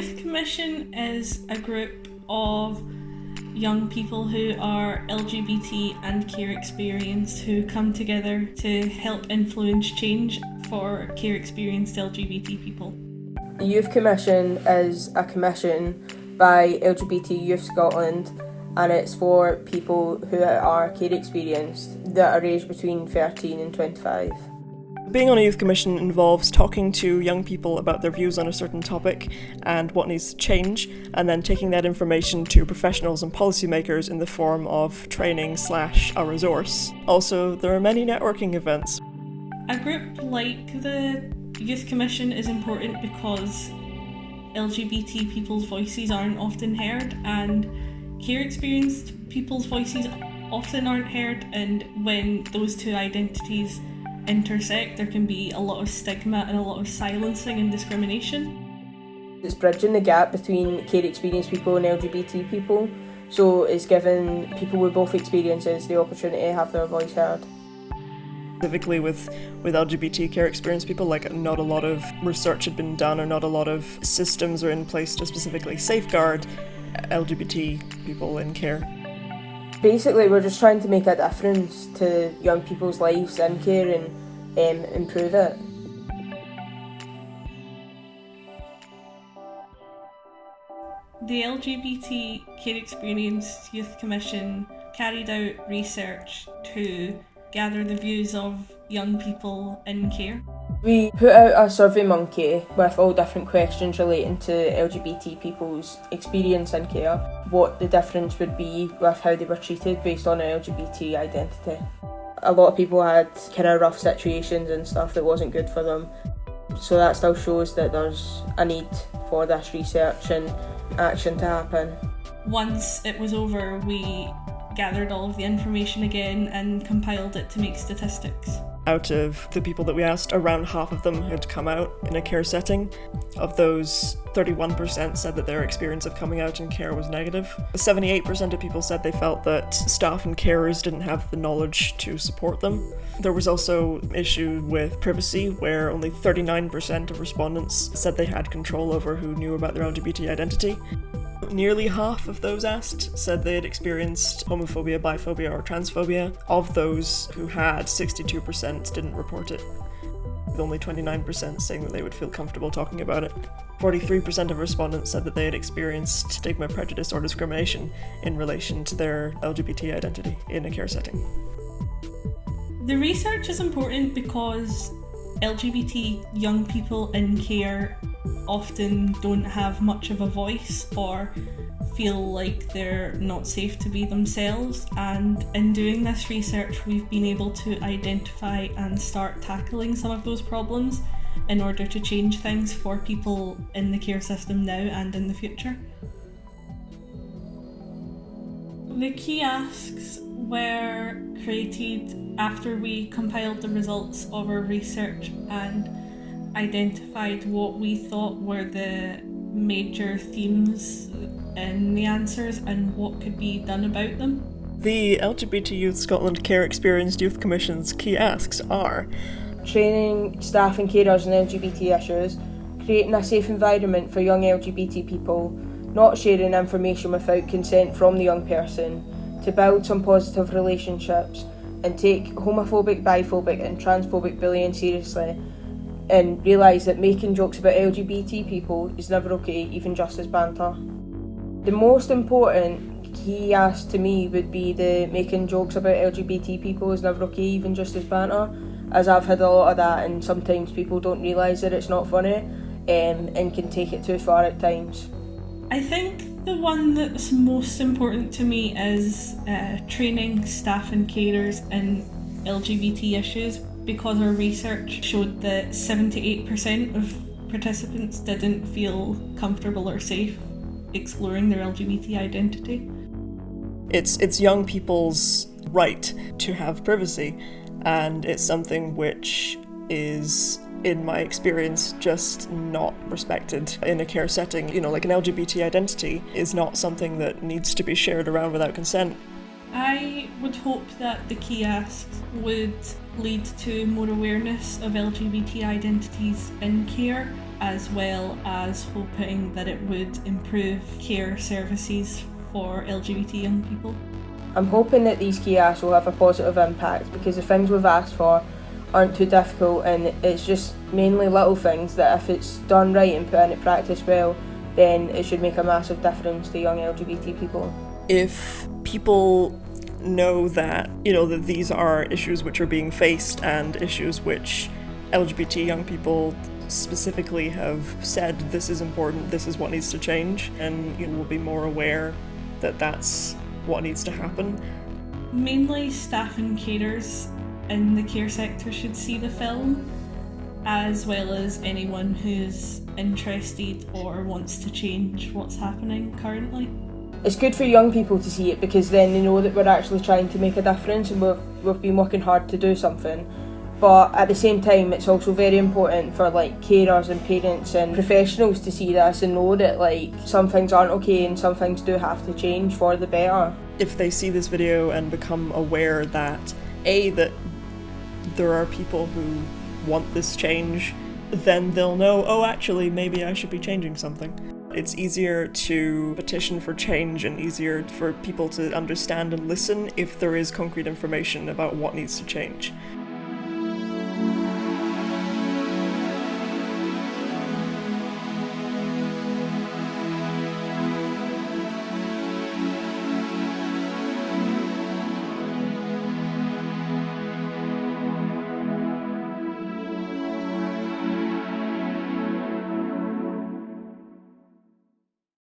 Youth Commission is a group of young people who are LGBT and care experienced who come together to help influence change for care experienced LGBT people. The Youth Commission is a commission by LGBT Youth Scotland, and it's for people who are care experienced that are aged between 13 and 25. Being on a youth commission involves talking to young people about their views on a certain topic and what needs to change, and then taking that information to professionals and policymakers in the form of training / a resource. Also, there are many networking events. A group like the Youth Commission is important because LGBT people's voices aren't often heard, and care experienced people's voices often aren't heard, and when those two identities intersect, there can be a lot of stigma and a lot of silencing and discrimination. It's bridging the gap between care experienced people and LGBT people, so it's giving people with both experiences the opportunity to have their voice heard. Specifically with LGBT care experienced people, not a lot of research had been done, or not a lot of systems are in place to specifically safeguard LGBT people in care. Basically, we're just trying to make a difference to young people's lives in care and improve it. The LGBT Care Experienced Youth Commission carried out research to gather the views of young people in care. We put out a survey monkey with all different questions relating to LGBT people's experience in care, what the difference would be with how they were treated based on an LGBT identity. A lot of people had kind of rough situations and stuff that wasn't good for them, so that still shows that there's a need for this research and action to happen. Once it was over, we gathered all of the information again and compiled it to make statistics. Out of the people that we asked, around half of them had come out in a care setting. Of those, 31% said that their experience of coming out in care was negative. 78% of people said they felt that staff and carers didn't have the knowledge to support them. There was also an issue with privacy, where only 39% of respondents said they had control over who knew about their LGBT identity. Nearly half of those asked said they had experienced homophobia, biphobia, or transphobia. Of those who had, 62% didn't report it, with only 29% saying that they would feel comfortable talking about it. 43% of respondents said that they had experienced stigma, prejudice, or discrimination in relation to their LGBT identity in a care setting. The research is important because LGBT young people in care often don't have much of a voice or feel like they're not safe to be themselves, and in doing this research we've been able to identify and start tackling some of those problems in order to change things for people in the care system now and in the future. The key asks were created after we compiled the results of our research and identified what we thought were the major themes in the answers and what could be done about them. The LGBT Youth Scotland Care Experienced Youth Commission's key asks are training staff and carers on LGBT issues, creating a safe environment for young LGBT people, not sharing information without consent from the young person, to build some positive relationships and take homophobic, biphobic and transphobic bullying seriously, and realise that making jokes about LGBT people is never okay, even just as banter. The most important key ask to me would be the making jokes about LGBT people is never okay, even just as banter, as I've had a lot of that, and sometimes people don't realise that it's not funny and can take it too far at times. I think the one that's most important to me is training staff and carers in LGBT issues, because our research showed that 78% of participants didn't feel comfortable or safe exploring their LGBT identity. It's young people's right to have privacy, and it's something which is, in my experience, just not respected in a care setting. An LGBT identity is not something that needs to be shared around without consent. I would hope that the key asks would lead to more awareness of LGBT identities in care as well as hoping that it would improve care services for LGBT young people. I'm hoping that these key asks will have a positive impact, because the things we've asked for aren't too difficult, and it's just mainly little things that if it's done right and put into practice well, then it should make a massive difference to young LGBT people. If people know that, that these are issues which are being faced and issues which LGBT young people specifically have said this is important, this is what needs to change, and we'll be more aware that that's what needs to happen. Mainly staff and carers in the care sector should see the film, as well as anyone who's interested or wants to change what's happening currently. It's good for young people to see it, because then they know that we're actually trying to make a difference and we've been working hard to do something. But at the same time, it's also very important for carers and parents and professionals to see this and know that some things aren't okay and some things do have to change for the better. If they see this video and become aware that that there are people who want this change, then they'll know, oh, actually, maybe I should be changing something. It's easier to petition for change and easier for people to understand and listen if there is concrete information about what needs to change.